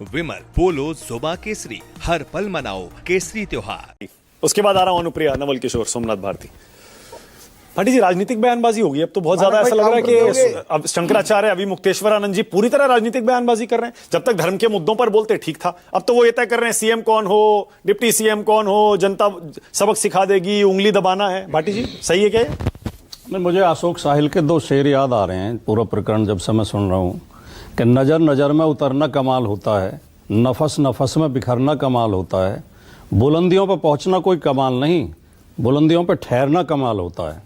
विमल, पोलो, जोमा केसरी, हर पल मनाओ केसरी त्योहार। उसके बाद आ रहा हूं अनुप्रिया, नवल किशोर, सोमनाथ भारती। पार्टी जी, राजनीतिक बयानबाजी होगी अब तो बहुत ज्यादा। ऐसा लग रहा है कि अब शंकराचार्य, अभी मुक्तेश्वरानंद जी पूरी तरह राजनीतिक बयानबाजी कर रहे हैं। जब तक धर्म के मुद्दों पर बोलते ठीक था, अब तो वो ये तय कर रहे हैं सीएम कौन हो, डिप्टी सीएम कौन हो, जनता सबक सिखा देगी, उंगली दबाना है। भाटी जी, सही है क्या? नहीं, मुझे अशोक साहिल के दो शेर याद आ रहे हैं पूरा प्रकरण जब से मैं सुन रहा हूँ कि नज़र नज़र में उतरना कमाल होता है, नफस नफस में बिखरना कमाल होता है, बुलंदियों पर पहुँचना कोई कमाल नहीं, बुलंदियों पर ठहरना कमाल होता है।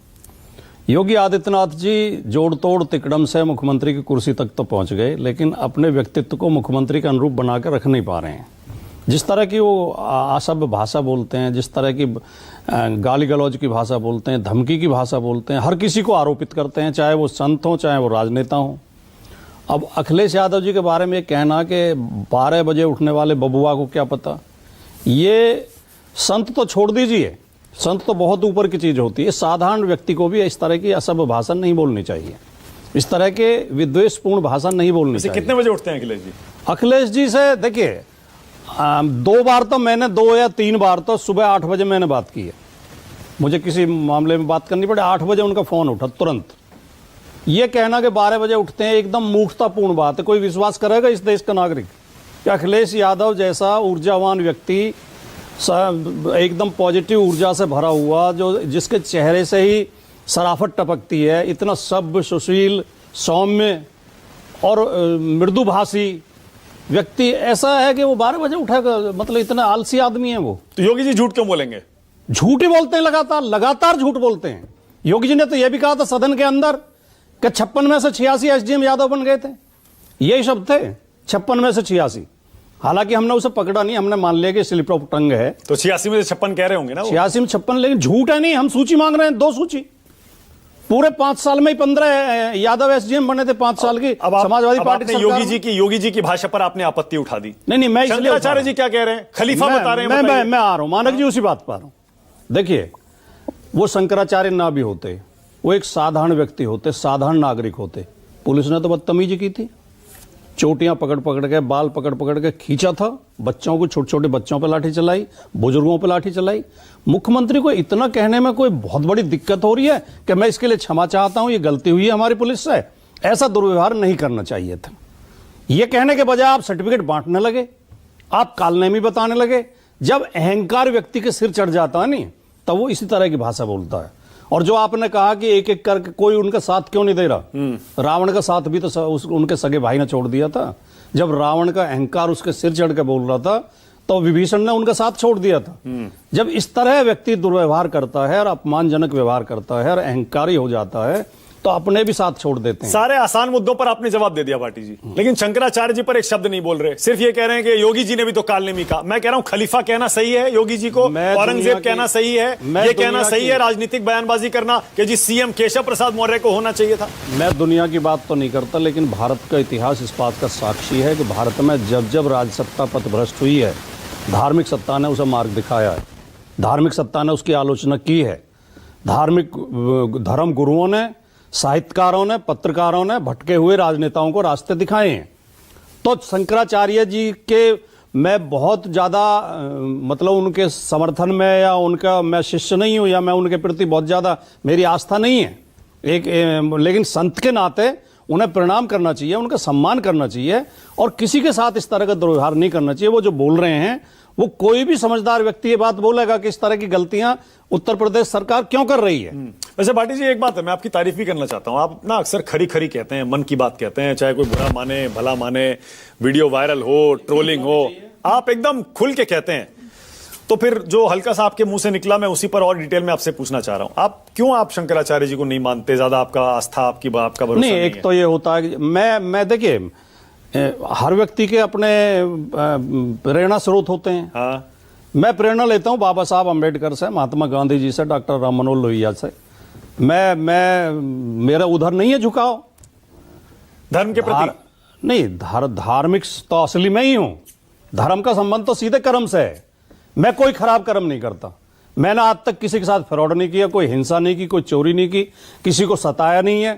योगी आदित्यनाथ जी जोड़ तोड़ तिकड़म से मुख्यमंत्री की कुर्सी तक तो पहुँच गए, लेकिन अपने व्यक्तित्व को मुख्यमंत्री के अनुरूप बना कर रख नहीं पा रहे हैं। जिस तरह की वो असभ्य भाषा बोलते हैं, जिस तरह की गाली गलौज की भाषा बोलते हैं, धमकी की भाषा बोलते हैं, हर किसी को आरोपित करते हैं, चाहे वो संत हों चाहे वो राजनेता हों। अब अखिलेश यादव जी के बारे में ये कहना कि 12 बजे उठने वाले बबुआ को क्या पता, ये संत तो छोड़ दीजिए, संत तो बहुत ऊपर की चीज़ होती है। साधारण व्यक्ति को भी इस तरह की असभ्य भाषा नहीं बोलनी चाहिए, इस तरह के विद्वेषपूर्ण भाषा नहीं बोलनी चाहिए। कितने बजे उठते हैं अखिलेश जी? अखिलेश जी से देखिए, 2 बार तो मैंने 2 या 3 बार तो सुबह 8 बजे मैंने बात की है। मुझे किसी मामले में बात करनी पड़े, 8 बजे उनका फ़ोन उठा तुरंत। ये कहना कि 12 बजे उठते हैं एकदम मूर्खतापूर्ण बात है। कोई विश्वास करेगा इस देश का नागरिक कि अखिलेश यादव जैसा ऊर्जावान व्यक्ति, एकदम पॉजिटिव ऊर्जा से भरा हुआ, जो जिसके चेहरे से ही सराफत टपकती है, इतना सभ्य, सुशील, सौम्य और मृदुभाषी व्यक्ति, ऐसा है कि वो 12 बजे उठेगा? मतलब इतना आलसी आदमी है वो। तो योगी जी झूठ क्यों बोलेंगे? झूठ ही बोलते हैं, लगातार झूठ बोलते हैं। योगी जी ने तो यह भी कहा था सदन के अंदर कि 56 में से 86 एसडीएम यादव बन गए थे। यही शब्द थे, 56 में से 86। हालांकि हमने उसे पकड़ा नहीं, हमने मान लिया कि स्लिप ऑफ टंग है। तो 86 में से 56 कह रहे होंगे ना? 86 में 56, लेकिन झूठ है नहीं। हम सूची मांग रहे हैं, 2 सूची। पूरे 5 साल में ही 15 यादव एसडीएम बने थे, 5 साल की समाजवादी पार्टी। योगी जी की भाषा पर आपने आपत्ति उठा दी। नहीं, मैं शंकराचार्य जी क्या कह रहे हैं? खलीफा बता रहे हैं। मैं आ रहा हूं, मानक जी उसी बात पर आ रहा हूं। देखिए, वो शंकराचार्य ना भी होते, वो एक साधारण व्यक्ति होते, साधारण नागरिक होते। पुलिस ने तो बदतमीजी की थी, चोटियां पकड़ पकड़ के, बाल पकड़ पकड़ के खींचा था, बच्चों को, छोटे छोटे बच्चों पर लाठी चलाई, बुजुर्गों पर लाठी चलाई। मुख्यमंत्री को इतना कहने में कोई बहुत बड़ी दिक्कत हो रही है कि मैं इसके लिए क्षमा चाहता हूं, ये गलती हुई है हमारी पुलिस से, ऐसा दुर्व्यवहार नहीं करना चाहिए था। ये कहने के बजाय आप सर्टिफिकेट बांटने लगे, आप कालनेमी बताने लगे। जब अहंकार व्यक्ति के सिर चढ़ जाता है नहीं, तब वो इसी तरह की भाषा बोलता है। और जो आपने कहा कि एक एक करके कोई उनका साथ क्यों नहीं दे रहा, रावण का साथ भी तो उनके सगे भाई ने छोड़ दिया था। जब रावण का अहंकार उसके सिर चढ़ के बोल रहा था तो विभीषण ने उनका साथ छोड़ दिया था। जब इस तरह व्यक्ति दुर्व्यवहार करता है और अपमानजनक व्यवहार करता है और अहंकारी हो जाता है, तो अपने भी साथ छोड़ देते हैं। सारे आसान मुद्दों पर आपने जवाब दे दिया भाटी जी, लेकिन शंकराचार्य जी पर एक शब्द नहीं बोल रहे। सिर्फ ये कह रहे हैं कि योगी जी ने भी तो कालनेमी कहा। मैं कह रहा हूं खलीफा कहना सही है योगी जी को, औरंगजेब कहना सही है, ये कहना सही है, राजनीतिक बयानबाजी करना कि जी सीएम केशव प्रसाद मौर्य को होना चाहिए था। मैं दुनिया की बात तो नहीं करता, लेकिन भारत का इतिहास इस बात का साक्षी है कि भारत में जब जब राजसत्ता पथभ्रष्ट हुई है, धार्मिक सत्ता ने उसे मार्ग दिखाया है, धार्मिक सत्ता ने उसकी आलोचना की है। धर्म गुरुओं ने, साहित्यकारों ने, पत्रकारों ने भटके हुए राजनेताओं को रास्ते दिखाए हैं। तो शंकराचार्य जी के मैं बहुत ज़्यादा मतलब उनके समर्थन में या उनका मैं शिष्य नहीं हूं, या मैं उनके प्रति बहुत ज़्यादा मेरी आस्था नहीं है लेकिन संत के नाते उन्हें प्रणाम करना चाहिए, उनका सम्मान करना चाहिए और किसी के साथ इस तरह का दुर्व्यवहार नहीं करना चाहिए। वो जो बोल रहे हैं, वो कोई भी समझदार व्यक्ति ये बात बोलेगा कि इस तरह की गलतियां उत्तर प्रदेश सरकार क्यों कर रही है। वैसे भाटी जी, एक बात है, मैं आपकी तारीफ भी करना चाहता हूं। आप ना अक्सर खरी खरी कहते हैं, मन की बात कहते हैं, चाहे कोई बुरा माने भला माने, वीडियो वायरल हो, ट्रोलिंग हो, आप एकदम खुल के कहते हैं। तो फिर जो हल्का सा आपके मुंह से निकला, मैं उसी पर और डिटेल में आपसे पूछना चाह रहा हूं। आप शंकराचार्य जी को नहीं मानते? ज्यादा आपका आस्था, आपका भरोसा नहीं है? एक तो ये होता है कि मैं देखिए, हर व्यक्ति के अपने प्रेरणा स्रोत होते हैं। हाँ। मैं प्रेरणा लेता हूं बाबा साहब अम्बेडकर से, महात्मा गांधी जी से, डॉक्टर राम मनोहर लोहिया से। मेरा उधर नहीं है झुकाव धर्म के प्रति नहीं, धार्मिक तो असली मैं ही हूं। धर्म का संबंध तो सीधे कर्म से है। मैं कोई खराब कर्म नहीं करता। मैंने आज तक किसी के साथ फ्रॉड नहीं किया, कोई हिंसा नहीं की, कोई चोरी नहीं की, किसी को सताया नहीं है,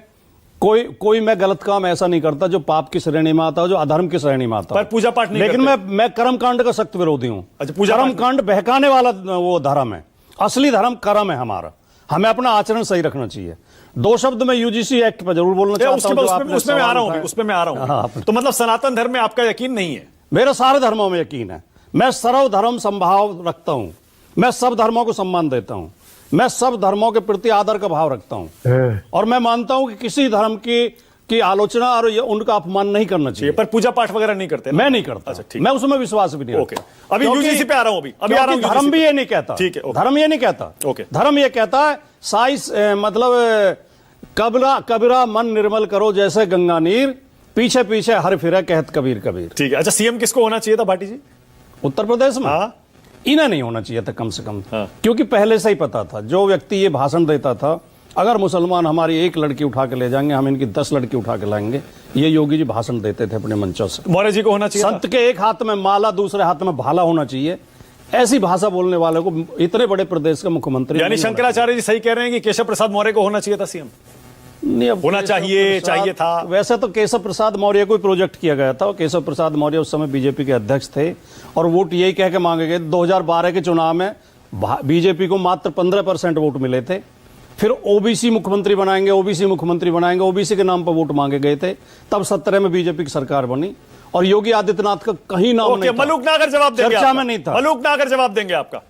कोई मैं गलत काम ऐसा नहीं करता जो पाप की श्रेणी में आता हो, जो अधर्म की श्रेणी में आता हो। पर पूजा पाठ नहीं लेकिन करते। मैं कर्म कांड का सख्त विरोधी हूं। अच्छा, पूजा कर्म पाठ कांड बहकाने वाला वो धर्म है। असली धर्म कर्म है हमारा। हमें अपना आचरण सही रखना चाहिए। दो शब्द में यूजीसी एक्ट पर जरूर बोलना चाहता हूं। उसमें मैं आ रहा हूं, उसमें मैं आ रहा हाँ, हूं। तो मतलब सनातन धर्म में आपका यकीन नहीं है? मेरे सारे धर्मों में यकीन है। मैं सर्वधर्म संभाव रखता हूं। मैं सब धर्मों को सम्मान देता हूं। मैं सब धर्मों के प्रति आदर का भाव रखता हूं। और मैं मानता हूं कि किसी धर्म की आलोचना और उनका अपमान नहीं करना चाहिए। पर पूजा पाठ वगैरह नहीं करते? मैं नहीं करता। अच्छा, ठीक। मैं उसमें विश्वास भी नहीं ओके, अभी यूजीसी पे आ रहा हूं। अभी आ रहा हूं। धर्म भी ये नहीं कहता। ठीक है, धर्म ये नहीं कहता। ओके। धर्म ये कहता है साइस मतलब कबीरा मन निर्मल करो जैसे गंगा नीर, पीछे पीछे हर फिरे कहत कबीर कबीर। ठीक है। अच्छा, सीएम किसको होना चाहिए था भाटी जी उत्तर प्रदेश में? हाँ। इन्हें नहीं होना चाहिए था कम से कम। हाँ। क्योंकि पहले से ही पता था जो व्यक्ति ये भाषण देता था, अगर मुसलमान हमारी एक लड़की उठा के ले जाएंगे, हम इनकी 10 लड़की उठा के लाएंगे। ये योगी जी भाषण देते थे अपने मंचों से। मौर्य जी को होना चाहिए संत के एक हाथ में माला, दूसरे हाथ में भाला होना चाहिए। ऐसी भाषा बोलने वाले को इतने बड़े प्रदेश का मुख्यमंत्री यानी शंकराचार्य जी सही कह रहे हैं कि केशव प्रसाद मौर्य को होना चाहिए था सीएम? नहीं, अब होना चाहिए था। वैसे तो केशव प्रसाद मौर्य को प्रोजेक्ट किया गया था। केशव प्रसाद मौर्य उस समय बीजेपी के अध्यक्ष थे और वोट यही कह के मांगे गए। 2012 के चुनाव में बीजेपी को मात्र 15% वोट मिले थे। फिर ओबीसी मुख्यमंत्री बनाएंगे, ओबीसी मुख्यमंत्री बनाएंगे, ओबीसी के नाम पर वोट मांगे गए थे। तब 17 में बीजेपी की सरकार बनी और योगी आदित्यनाथ का कहीं नाम नहीं था। मलूक नागर जवाब देंगे, चर्चा में नहीं था। मलूक नागर जवाब देंगे आपका।